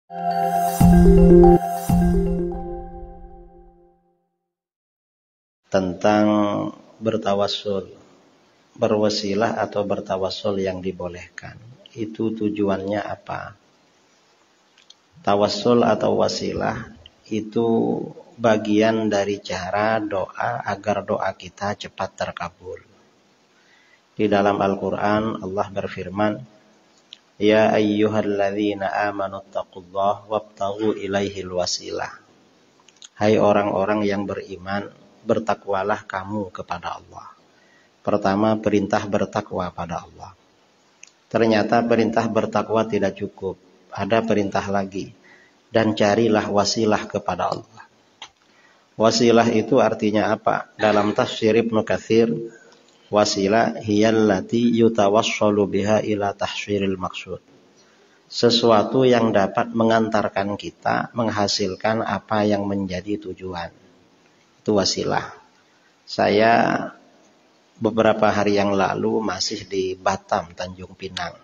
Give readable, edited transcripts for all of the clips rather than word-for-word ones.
Tentang bertawassul, berwasilah atau bertawassul yang dibolehkan. Itu tujuannya apa? Tawassul atau wasilah itu bagian dari cara doa agar doa kita cepat terkabul. Di dalam Al-Quran Allah berfirman, Ya ayyuhalladzina amanu taqullaha wabtaghu ilaihil wasilah. Hai orang-orang yang beriman, bertakwalah kamu kepada Allah. Pertama, perintah bertakwa pada Allah. Ternyata perintah bertakwa tidak cukup. Ada perintah lagi. Dan carilah wasilah kepada Allah. Wasilah itu artinya apa? Dalam tafsir Ibnu Katsir, wasilah hiyallati yutawassalu biha ila tahsiril maksud. Sesuatu yang dapat mengantarkan kita menghasilkan apa yang menjadi tujuan. Itu wasilah. Saya beberapa hari yang lalu masih di Batam, Tanjung Pinang.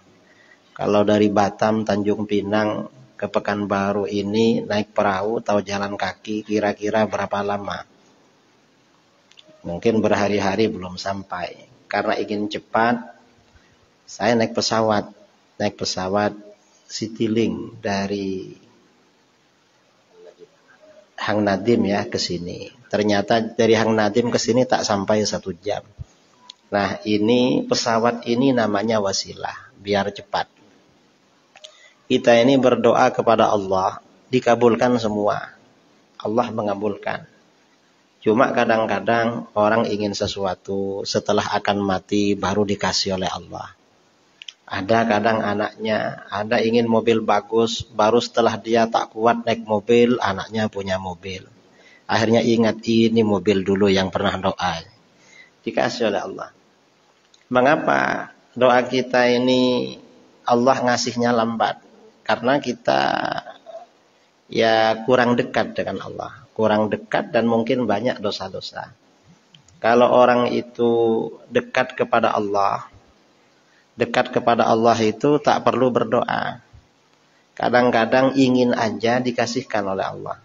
Kalau dari Batam, Tanjung Pinang ke Pekanbaru ini naik perahu atau jalan kaki kira-kira berapa lama? Mungkin berhari-hari belum sampai. Karena ingin cepat, saya naik pesawat. Naik pesawat Citylink dari Hang Nadim ya ke sini. Ternyata dari Hang Nadim ke sini tak sampai 1 jam. Nah, ini pesawat ini namanya wasilah, biar cepat. Kita ini berdoa kepada Allah, dikabulkan semua. Allah mengabulkan. Cuma kadang-kadang orang ingin sesuatu setelah akan mati baru dikasih oleh Allah. Ada kadang anaknya, ada ingin mobil bagus, baru setelah dia tak kuat naik mobil, anaknya punya mobil. Akhirnya ingat ini mobil dulu yang pernah doa. Dikasih oleh Allah. Mengapa doa kita ini Allah ngasihnya lambat? Karena kita ya kurang dekat dengan Allah. Kurang dekat dan mungkin banyak dosa-dosa. Kalau orang itu dekat kepada Allah itu tak perlu berdoa. Kadang-kadang ingin aja dikasihkan oleh Allah.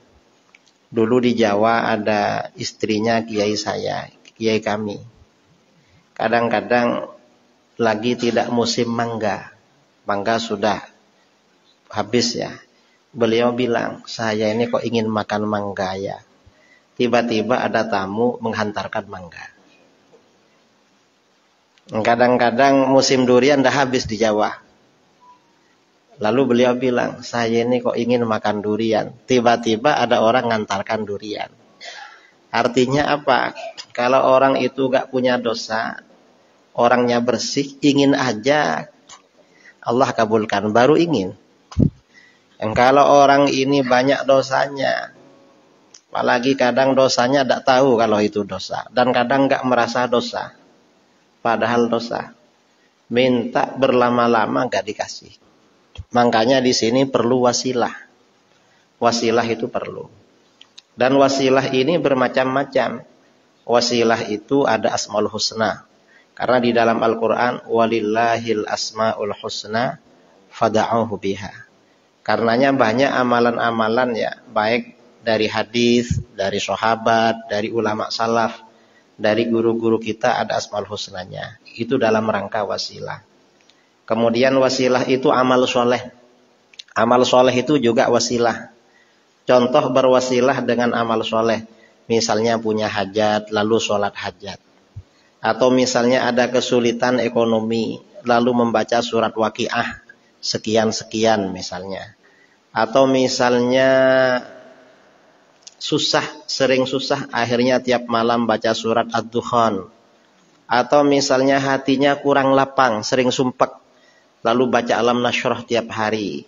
Dulu di Jawa ada istrinya kiai saya, kiai kami. Kadang-kadang lagi tidak musim mangga. Mangga sudah habis ya. Beliau bilang, saya ini kok ingin makan mangga ya. Tiba-tiba ada tamu menghantarkan mangga. Kadang-kadang musim durian dah habis di Jawa. Lalu beliau bilang, saya ini kok ingin makan durian. Tiba-tiba ada orang ngantarkan durian. Artinya apa? Kalau orang itu gak punya dosa, orangnya bersih, ingin aja Allah kabulkan, baru ingin. Dan kalau orang ini banyak dosanya, apalagi kadang dosanya tidak tahu kalau itu dosa, dan kadang nggak merasa dosa, padahal dosa, minta berlama-lama nggak dikasih. Makanya di sini perlu wasilah. Wasilah itu perlu. Dan wasilah ini bermacam-macam. Wasilah itu ada asmaul husna. Karena di dalam Al-Quran, walillahil asmaul husna fada'uhu biha. Karenanya banyak amalan-amalan ya, baik dari hadis, dari sahabat, dari ulama salaf, dari guru-guru kita ada asmaul husnanya. Itu dalam rangka wasilah. Kemudian wasilah itu amal soleh. Amal soleh itu juga wasilah. Contoh berwasilah dengan amal soleh. Misalnya punya hajat, lalu sholat hajat. Atau misalnya ada kesulitan ekonomi, lalu membaca surat Waqiah sekian-sekian misalnya. Atau misalnya susah, sering susah, akhirnya tiap malam baca surat Ad-Dukhan. Atau misalnya hatinya kurang lapang, sering sumpek, lalu baca Alam Nashrah tiap hari.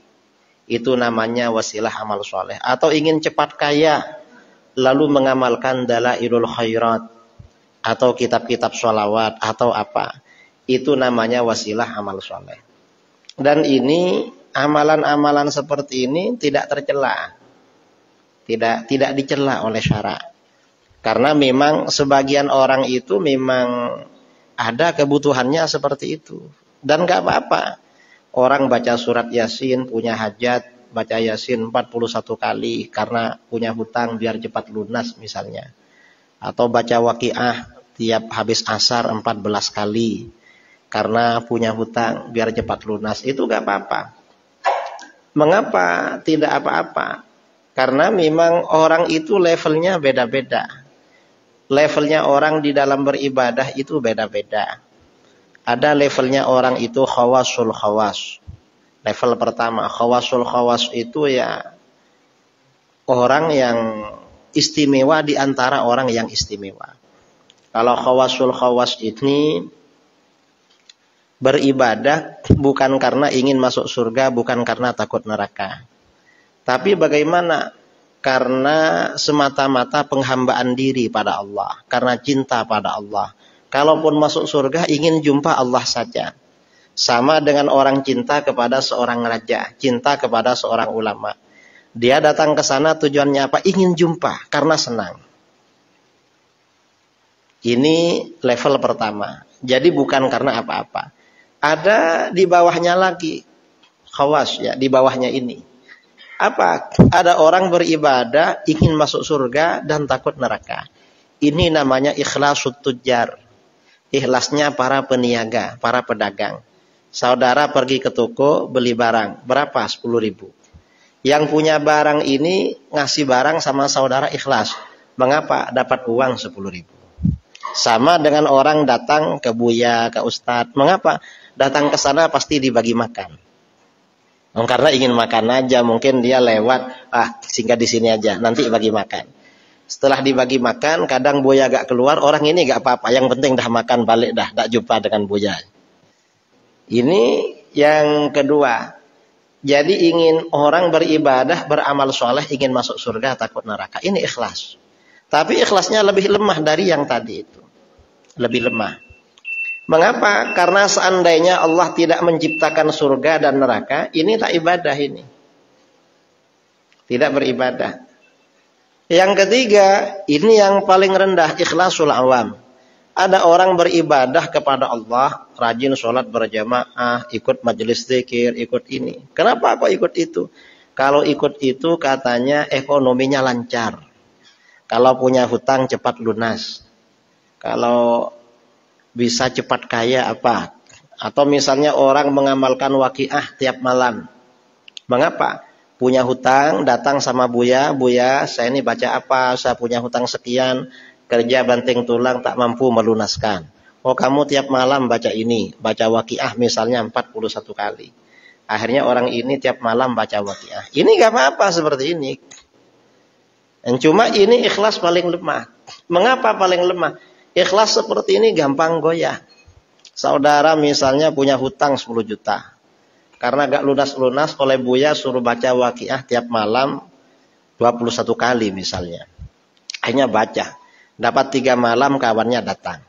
Itu namanya wasilah amal soleh. Atau ingin cepat kaya, lalu mengamalkan Dalailul Khairat, atau kitab-kitab sholawat, atau apa. Itu namanya wasilah amal soleh. Dan ini amalan-amalan seperti ini tidak tercela. Tidak dicela oleh syara. Karena memang sebagian orang itu memang ada kebutuhannya seperti itu. Dan gak apa-apa. Orang baca surat Yasin, punya hajat, baca Yasin 41 kali karena punya hutang biar cepat lunas misalnya. Atau baca Waqiah tiap habis asar 14 kali karena punya hutang biar cepat lunas. Itu gak apa-apa. Mengapa tidak apa-apa? Karena memang orang itu levelnya beda-beda. Levelnya orang di dalam beribadah itu beda-beda. Ada levelnya orang itu khawasul khawas. Level pertama, khawasul khawas itu ya orang yang istimewa di antara orang yang istimewa. Kalau khawasul khawas ini beribadah bukan karena ingin masuk surga, bukan karena takut neraka. Tapi bagaimana? Karena semata-mata penghambaan diri pada Allah, karena cinta pada Allah. Kalaupun masuk surga ingin jumpa Allah saja. Sama dengan orang cinta kepada seorang raja, cinta kepada seorang ulama. Dia datang ke sana tujuannya apa? Ingin jumpa karena senang. Ini level pertama. Jadi bukan karena apa-apa. Ada di bawahnya lagi, khawas ya, di bawahnya ini. Apa? Ada orang beribadah ingin masuk surga dan takut neraka. Ini namanya ikhlasut tujjar. Ikhlasnya para peniaga, para pedagang. Saudara pergi ke toko beli barang, berapa? 10.000. Yang punya barang ini ngasih barang sama saudara ikhlas. Mengapa? Dapat uang 10.000. Sama dengan orang datang ke buya, ke ustadz. Mengapa? Datang ke sana pasti dibagi makan. Karena ingin makan aja, mungkin dia lewat, singgah di sini aja, nanti bagi makan. Setelah dibagi makan, kadang buya gak keluar, orang ini gak apa-apa, yang penting dah makan balik dah, tak jumpa dengan buya. Ini yang kedua. Jadi ingin orang beribadah, beramal soleh, ingin masuk surga, takut neraka. Ini ikhlas. Tapi ikhlasnya lebih lemah dari yang tadi itu. Lebih lemah. Mengapa? Karena seandainya Allah tidak menciptakan surga dan neraka, ini tak ibadah ini. Tidak beribadah. Yang ketiga, ini yang paling rendah, ikhlasul awam. Ada orang beribadah kepada Allah, rajin sholat berjamaah, ikut majelis zikir, ikut ini. Kenapa kok ikut itu? Kalau ikut itu katanya ekonominya lancar. Kalau punya hutang cepat lunas. Kalau bisa cepat kaya apa? Atau misalnya orang mengamalkan waqiah tiap malam. Mengapa? Punya hutang, datang sama buya, buya saya ini baca apa, saya punya hutang sekian, kerja banting tulang tak mampu melunaskan. Oh kamu tiap malam baca ini, baca waqiah misalnya 41 kali. Akhirnya orang ini tiap malam baca waqiah. Ini gak apa-apa seperti ini. Dan cuma ini ikhlas paling lemah. Mengapa paling lemah? Ikhlas seperti ini gampang goyah. Saudara misalnya punya hutang 10 juta. Karena gak lunas-lunas oleh buya suruh baca waqiah tiap malam 21 kali misalnya. Akhirnya baca. Dapat 3 malam kawannya datang.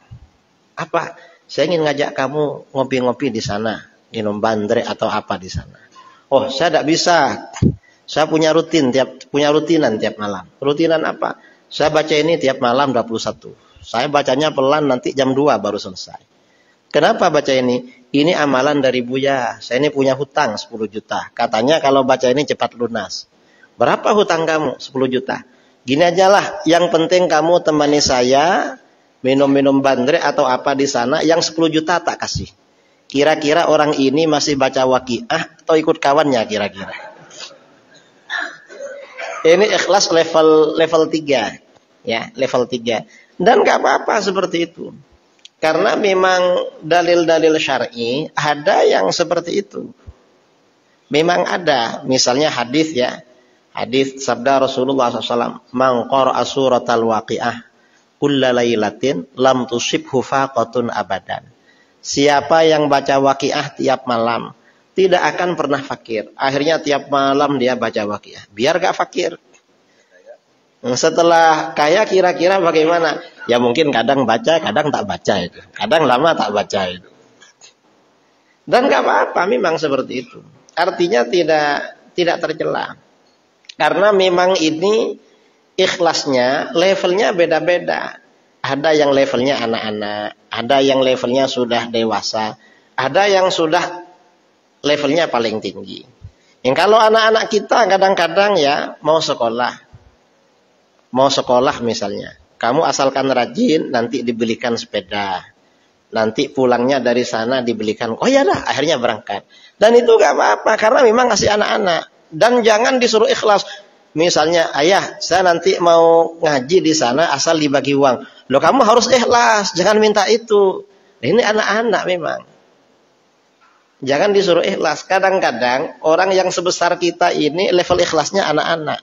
Apa? Saya ingin ngajak kamu ngopi-ngopi di sana. Minum bandrek atau apa di sana. Oh saya tidak bisa. Saya punya rutinan tiap malam. Rutinan apa? Saya baca ini tiap malam 21. Saya bacanya pelan nanti jam 2 baru selesai. Kenapa baca ini? Ini amalan dari buya. Saya ini punya hutang 10 juta. Katanya kalau baca ini cepat lunas. Berapa hutang kamu? 10 juta. Gini aja lah. Yang penting kamu temani saya. Minum-minum bandrek atau apa di sana. Yang 10 juta tak kasih. Kira-kira orang ini masih baca waqiah atau ikut kawannya kira-kira. Ini ikhlas level 3. Ya, level 3. Dan gak apa-apa seperti itu. Karena memang dalil-dalil syar'i ada yang seperti itu. Memang ada. Misalnya hadis ya. Hadis sabda Rasulullah SAW. Man qara'a suratal waqi'ah kulla lailatin lam tusibhu faqatun abadan. Siapa yang baca waqi'ah tiap malam tidak akan pernah fakir. Akhirnya tiap malam dia baca waqi'ah. Biar gak fakir. Setelah kaya kira-kira bagaimana? Ya mungkin kadang baca, kadang tak baca itu. Kadang lama tak baca itu. Dan gak apa-apa memang seperti itu. Artinya tidak tercela. Karena memang ini ikhlasnya levelnya beda-beda. Ada yang levelnya anak-anak, ada yang levelnya sudah dewasa, ada yang sudah levelnya paling tinggi. Yang kalau anak-anak kita kadang-kadang ya mau sekolah misalnya, kamu asalkan rajin, nanti dibelikan sepeda, nanti pulangnya dari sana dibelikan, oh ya dah, akhirnya berangkat. Dan itu gak apa-apa, karena memang kasih anak-anak. Dan jangan disuruh ikhlas. Misalnya, ayah, saya nanti mau ngaji di sana asal dibagi uang. Loh, kamu harus ikhlas, jangan minta itu. Ini anak-anak memang. Jangan disuruh ikhlas. Kadang-kadang orang yang sebesar kita ini level ikhlasnya anak-anak.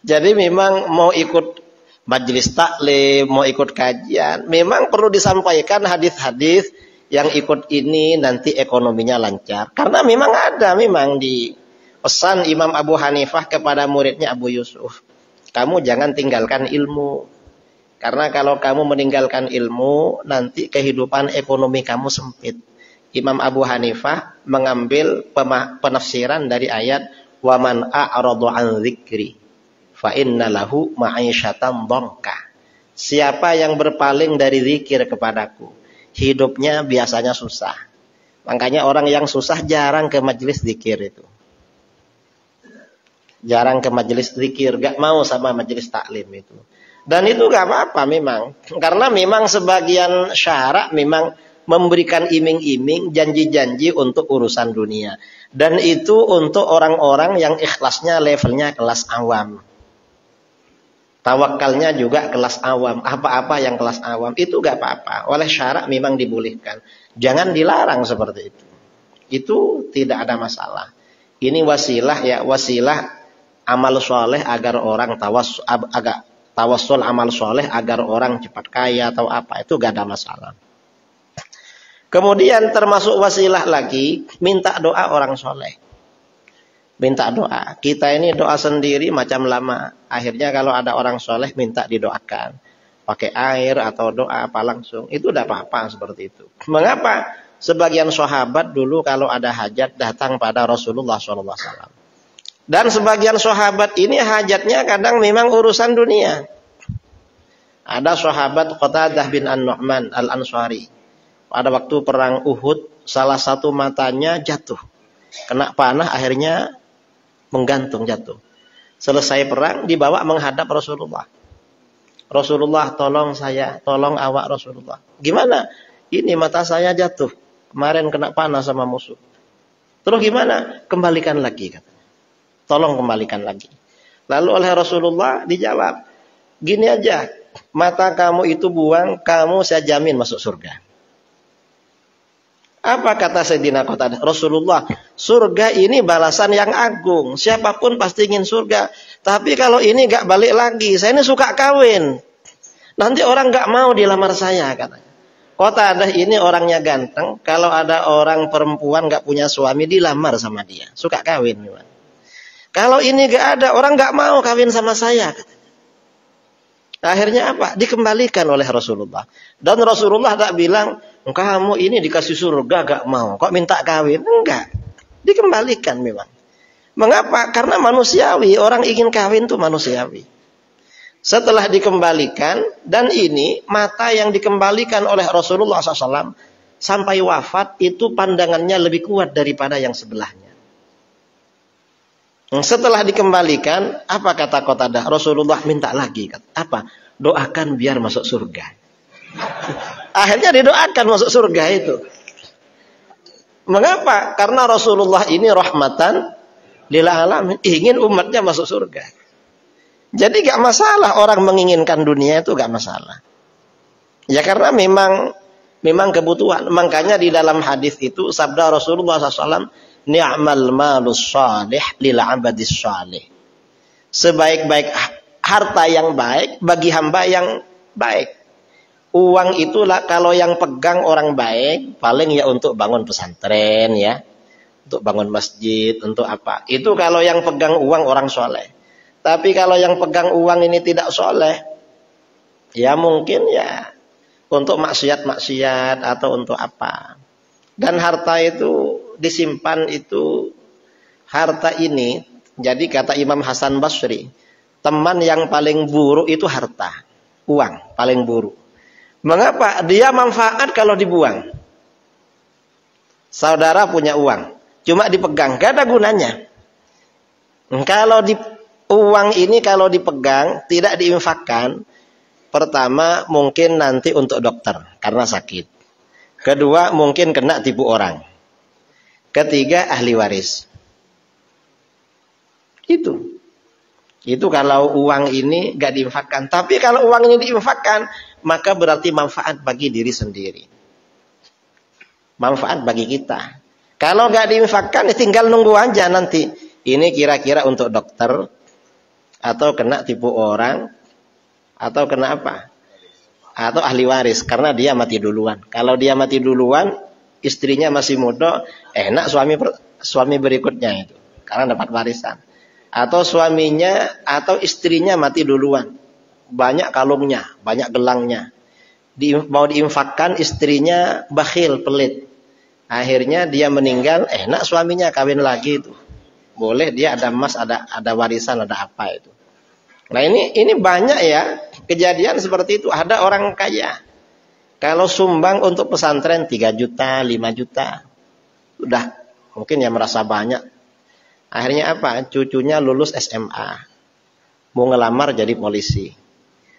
Jadi memang mau ikut majelis taklim, mau ikut kajian, memang perlu disampaikan hadis-hadis yang ikut ini nanti ekonominya lancar. Karena memang ada di pesan Imam Abu Hanifah kepada muridnya Abu Yusuf. Kamu jangan tinggalkan ilmu. Karena kalau kamu meninggalkan ilmu, nanti kehidupan ekonomi kamu sempit. Imam Abu Hanifah mengambil penafsiran dari ayat wa man a'radu an dzikri fa inna lahu ma'isyatan dhanka. Siapa yang berpaling dari zikir kepadaku, hidupnya biasanya susah. Makanya orang yang susah jarang ke majelis zikir itu. Jarang ke majelis zikir, gak mau sama majelis taklim itu. Dan itu gak apa-apa memang. Karena memang sebagian syarak memang memberikan iming-iming, janji-janji untuk urusan dunia. Dan itu untuk orang-orang yang ikhlasnya levelnya kelas awam. Tawakalnya juga kelas awam. Apa-apa yang kelas awam itu gak apa-apa. Oleh syarak memang dibolehkan. Jangan dilarang seperti itu. Itu tidak ada masalah. Ini wasilah amal soleh agar orang tawassul amal soleh agar orang cepat kaya atau apa. Itu gak ada masalah. Kemudian termasuk wasilah lagi, minta doa orang soleh. Minta doa. Kita ini doa sendiri macam lama. Akhirnya kalau ada orang soleh minta didoakan. Pakai air atau doa apa langsung. Itu tidak apa-apa seperti itu. Mengapa? Sebagian sahabat dulu kalau ada hajat datang pada Rasulullah SAW. Dan sebagian sahabat ini hajatnya kadang memang urusan dunia. Ada sahabat Qatadah bin An-Nu'man Al-Ansari. Pada waktu perang Uhud, salah satu matanya jatuh. Kena panah akhirnya menggantung jatuh. Selesai perang dibawa menghadap Rasulullah. Rasulullah tolong saya, tolong awak Rasulullah. Gimana? Ini mata saya jatuh. Kemarin kena panah sama musuh. Terus gimana? Kembalikan lagi katanya. Tolong kembalikan lagi. Lalu oleh Rasulullah dijawab, gini aja, mata kamu itu buang, kamu saya jamin masuk surga. Apa kata Sayyidina Qatadah? Rasulullah, surga ini balasan yang agung. Siapapun pasti ingin surga. Tapi kalau ini gak balik lagi, saya ini suka kawin. Nanti orang gak mau dilamar saya katanya. Qatadah ini orangnya ganteng. Kalau ada orang perempuan gak punya suami, dilamar sama dia. Suka kawin. Kalau ini gak ada, orang gak mau kawin sama saya katanya. Akhirnya apa? Dikembalikan oleh Rasulullah. Dan Rasulullah tak bilang, kamu ini dikasih surga gak mau, kok minta kawin? Enggak. Dikembalikan memang. Mengapa? Karena manusiawi. Orang ingin kawin itu manusiawi. Setelah dikembalikan, dan ini mata yang dikembalikan oleh Rasulullah SAW sampai wafat itu pandangannya lebih kuat daripada yang sebelahnya. Setelah dikembalikan, apa kata Qatadah? Rasulullah minta lagi. Apa? Doakan biar masuk surga. Akhirnya didoakan masuk surga itu. Mengapa? Karena Rasulullah ini rahmatan lil alamin, ingin umatnya masuk surga. Jadi gak masalah orang menginginkan dunia itu, gak masalah. Ya karena memang kebutuhan. Makanya di dalam hadis itu sabda Rasulullah SAW, ni'mal malus salih lil abadis salih. Sebaik-baik harta yang baik bagi hamba yang baik. Uang itulah kalau yang pegang orang baik, paling ya untuk bangun pesantren ya. Untuk bangun masjid, untuk apa. Itu kalau yang pegang uang orang soleh. Tapi kalau yang pegang uang ini tidak soleh, ya mungkin ya untuk maksiat-maksiat atau untuk apa. Dan harta itu disimpan itu, harta ini, jadi kata Imam Hasan Basri, teman yang paling buruk itu harta, uang paling buruk. Mengapa? Dia manfaat kalau dibuang. Saudara punya uang, cuma dipegang, gak ada gunanya. Kalau uang ini kalau dipegang, tidak diinfakkan, pertama mungkin nanti untuk dokter karena sakit. Kedua mungkin kena tipu orang. Ketiga ahli waris. Itu kalau uang ini gak diinfakkan. Tapi kalau uang ini diinfakkan, maka berarti manfaat bagi diri sendiri. Manfaat bagi kita. Kalau gak diinfakkan, ya tinggal nunggu aja nanti. Ini kira-kira untuk dokter, atau kena tipu orang, atau kena apa? Atau ahli waris, karena dia mati duluan. Kalau dia mati duluan, istrinya masih muda, enak suami berikutnya itu. Karena dapat warisan. Atau suaminya atau istrinya mati duluan, banyak kalungnya, banyak gelangnya, mau diinfakkan, istrinya bakhil, pelit, akhirnya dia meninggal, enak suaminya kawin lagi itu, boleh, dia ada emas, ada warisan, ada apa itu. Nah ini banyak ya kejadian seperti itu. Ada orang kaya kalau sumbang untuk pesantren 3 juta, 5 juta, udah mungkin ya merasa banyak. Akhirnya apa? Cucunya lulus SMA. Mau ngelamar jadi polisi.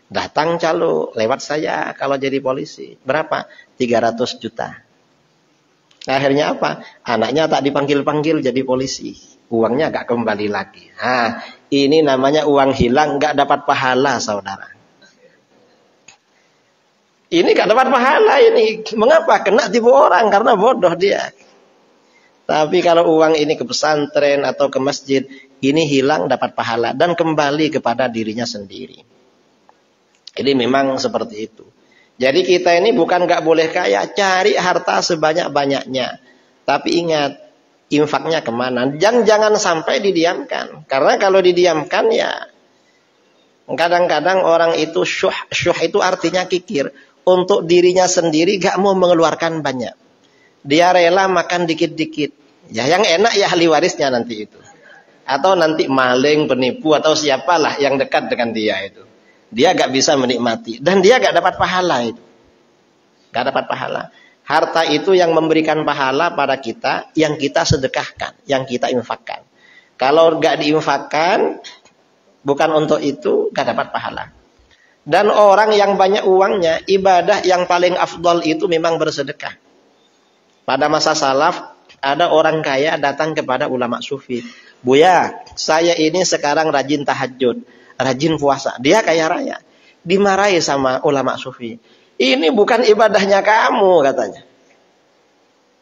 Datang calo, lewat saya kalau jadi polisi. Berapa? 300 juta. Akhirnya apa? Anaknya tak dipanggil-panggil jadi polisi. Uangnya gak kembali lagi. Nah, ini namanya uang hilang, gak dapat pahala, saudara. Ini gak dapat pahala ini. Mengapa? Kena tipu orang karena bodoh dia. Tapi kalau uang ini ke pesantren atau ke masjid, ini hilang dapat pahala dan kembali kepada dirinya sendiri. Ini memang seperti itu. Jadi kita ini bukan gak boleh kaya, cari harta sebanyak-banyaknya. Tapi ingat, infaknya kemana? Jangan sampai didiamkan. Karena kalau didiamkan ya, kadang-kadang orang itu syuh itu artinya kikir. Untuk dirinya sendiri gak mau mengeluarkan banyak. Dia rela makan dikit-dikit. Ya yang enak ya ahli warisnya nanti itu. Atau nanti maling, penipu atau siapalah yang dekat dengan dia itu. Dia gak bisa menikmati. Dan dia gak dapat pahala itu. Gak dapat pahala. Harta itu yang memberikan pahala pada kita, yang kita sedekahkan, yang kita infakkan. Kalau gak diinfakkan, bukan untuk itu, gak dapat pahala. Dan orang yang banyak uangnya, ibadah yang paling afdol itu memang bersedekah. Pada masa salaf, ada orang kaya datang kepada ulama sufi. Buya, saya ini sekarang rajin tahajud, rajin puasa. Dia kaya raya. Dimarahi sama ulama sufi. Ini bukan ibadahnya kamu, katanya.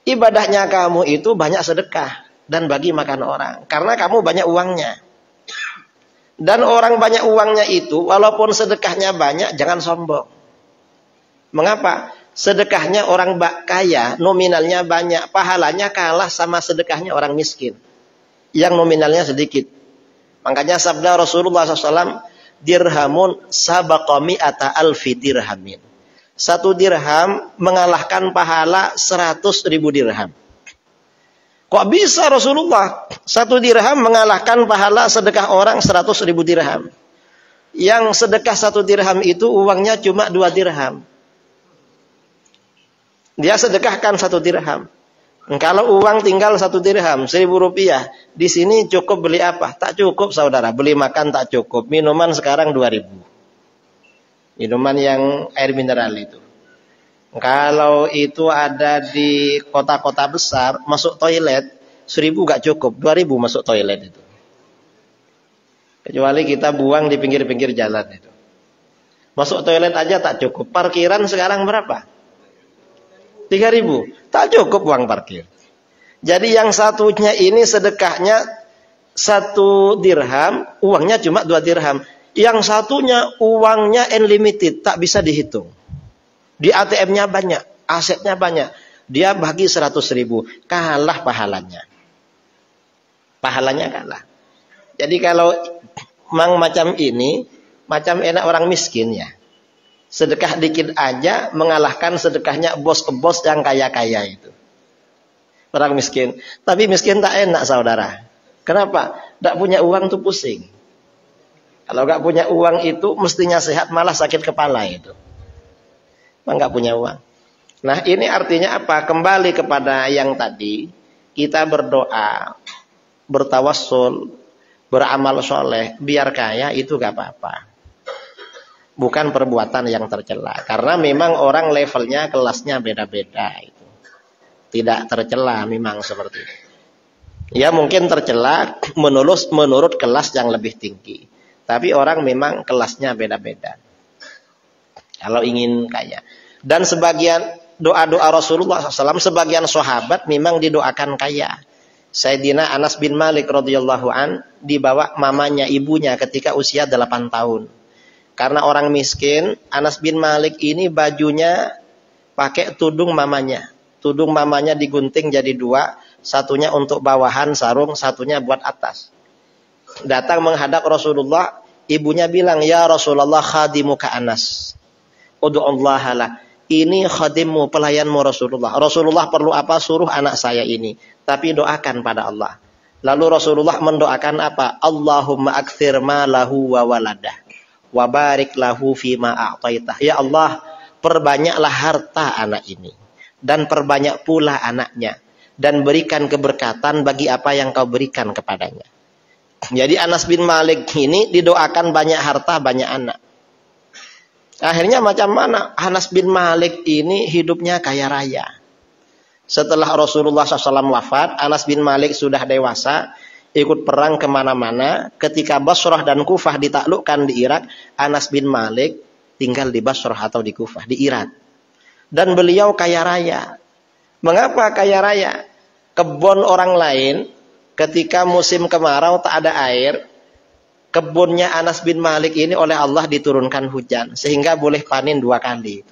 Ibadahnya kamu itu banyak sedekah dan bagi makan orang. Karena kamu banyak uangnya. Dan orang banyak uangnya itu, walaupun sedekahnya banyak, jangan sombong. Mengapa? Sedekahnya orang kaya, nominalnya banyak, pahalanya kalah sama sedekahnya orang miskin, yang nominalnya sedikit. Makanya sabda Rasulullah SAW, dirhamun sabaqa mi'ata alfi dirhamin. 1 dirham mengalahkan pahala 100.000 dirham. Kok bisa Rasulullah? 1 dirham mengalahkan pahala sedekah orang 100.000 dirham. Yang sedekah 1 dirham itu uangnya cuma 2 dirham. Dia sedekahkan 1 dirham. Kalau uang tinggal 1 dirham, 1.000 rupiah. Di sini cukup beli apa? Tak cukup saudara. Beli makan tak cukup. Minuman sekarang 2.000. Minuman yang air mineral itu. Kalau itu ada di kota-kota besar, masuk toilet 1.000 gak cukup. 2.000 masuk toilet itu. Kecuali kita buang di pinggir-pinggir jalan itu. Masuk toilet aja tak cukup. Parkiran sekarang berapa? 3.000, tak cukup uang parkir. Jadi yang satunya ini sedekahnya 1 dirham, uangnya cuma 2 dirham. Yang satunya uangnya unlimited, tak bisa dihitung. Di ATM-nya banyak, asetnya banyak. Dia bagi 100.000, kalah pahalanya. Pahalanya kalah. Jadi kalau macam ini, macam enak orang miskin ya. Sedekah dikit aja mengalahkan sedekahnya bos-bos yang kaya-kaya itu. Orang miskin. Tapi miskin tak enak saudara. Kenapa? Tak punya uang tuh pusing. Kalau gak punya uang itu mestinya sehat malah sakit kepala itu. Memang gak punya uang. Nah ini artinya apa? Kembali kepada yang tadi. kita berdoa, bertawassul, beramal soleh, biar kaya itu gak apa-apa. Bukan perbuatan yang tercela. Karena memang orang levelnya, kelasnya beda-beda. Itu tidak tercela memang seperti itu. Ya mungkin tercela menurut kelas yang lebih tinggi. Tapi orang memang kelasnya beda-beda. Kalau ingin kaya. Dan sebagian doa-doa Rasulullah SAW, sebagian sahabat memang didoakan kaya. Sayyidina Anas bin Malik radhiyallahu an dibawa mamanya, ibunya ketika usia 8 tahun. Karena orang miskin, Anas bin Malik ini bajunya pakai tudung mamanya. Tudung mamanya digunting jadi 2, satunya untuk bawahan sarung, satunya buat atas. Datang menghadap Rasulullah, ibunya bilang, "Ya Rasulullah, khadimuka Anas. Ud'ullaha lah. Ini khadimmu, pelayanmu Rasulullah. Rasulullah perlu apa? Suruh anak saya ini. Tapi doakan pada Allah." Lalu Rasulullah mendoakan apa? Allahumma akthir malahu wa waladah. Wa barik lahu fima a'taitah. Ya Allah, perbanyaklah harta anak ini. Dan perbanyak pula anaknya. Dan berikan keberkatan bagi apa yang kau berikan kepadanya. Jadi Anas bin Malik ini didoakan banyak harta, banyak anak. Akhirnya macam mana? Anas bin Malik ini hidupnya kaya raya. Setelah Rasulullah SAW wafat, Anas bin Malik sudah dewasa, ikut perang kemana-mana. Ketika Basrah dan Kufah ditaklukkan di Irak, Anas bin Malik tinggal di Basrah atau di Kufah, di Irak. Dan beliau kaya raya. Mengapa kaya raya? Kebun orang lain, ketika musim kemarau tak ada air, kebunnya Anas bin Malik ini oleh Allah diturunkan hujan, sehingga boleh panen 2 kali.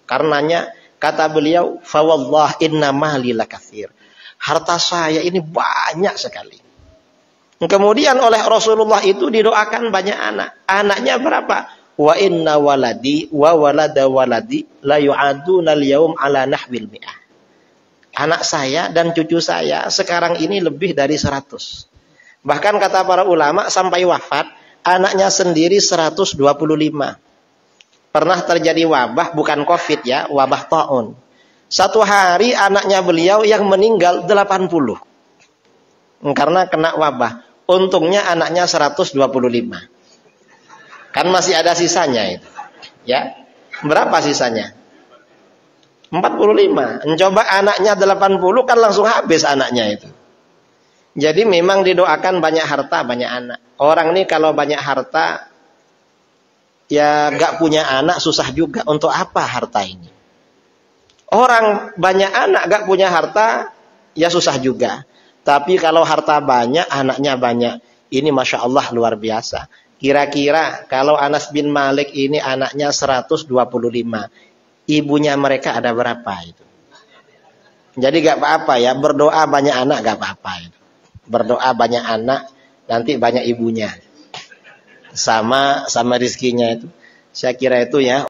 Karenanya kata beliau, "Fawallah inna mali lakatsir." Harta saya ini banyak sekali. Kemudian oleh Rasulullah itu didoakan banyak anak. Anaknya berapa? Wa inna waladi wa walada waladi la yu'aduna al-yawm ala nahwil mi'ah. Anak saya dan cucu saya sekarang ini lebih dari 100. Bahkan kata para ulama sampai wafat anaknya sendiri 125. Pernah terjadi wabah, bukan Covid ya, wabah taun. Satu hari anaknya beliau yang meninggal 80. Karena kena wabah. Untungnya anaknya 125. Kan masih ada sisanya itu. Ya. Berapa sisanya? 45. Coba anaknya 80 kan langsung habis anaknya itu. Jadi memang didoakan banyak harta, banyak anak. Orang ini kalau banyak harta, ya gak punya anak susah juga. Untuk apa harta ini? Orang banyak anak gak punya harta, ya susah juga. Tapi kalau harta banyak, anaknya banyak. Ini Masya Allah luar biasa. Kira-kira kalau Anas bin Malik ini anaknya 125. Ibunya mereka ada berapa itu? Jadi gak apa-apa ya, berdoa banyak anak gak apa-apa itu. Berdoa banyak anak, nanti banyak ibunya. Sama rizkinya itu. Saya kira itu ya.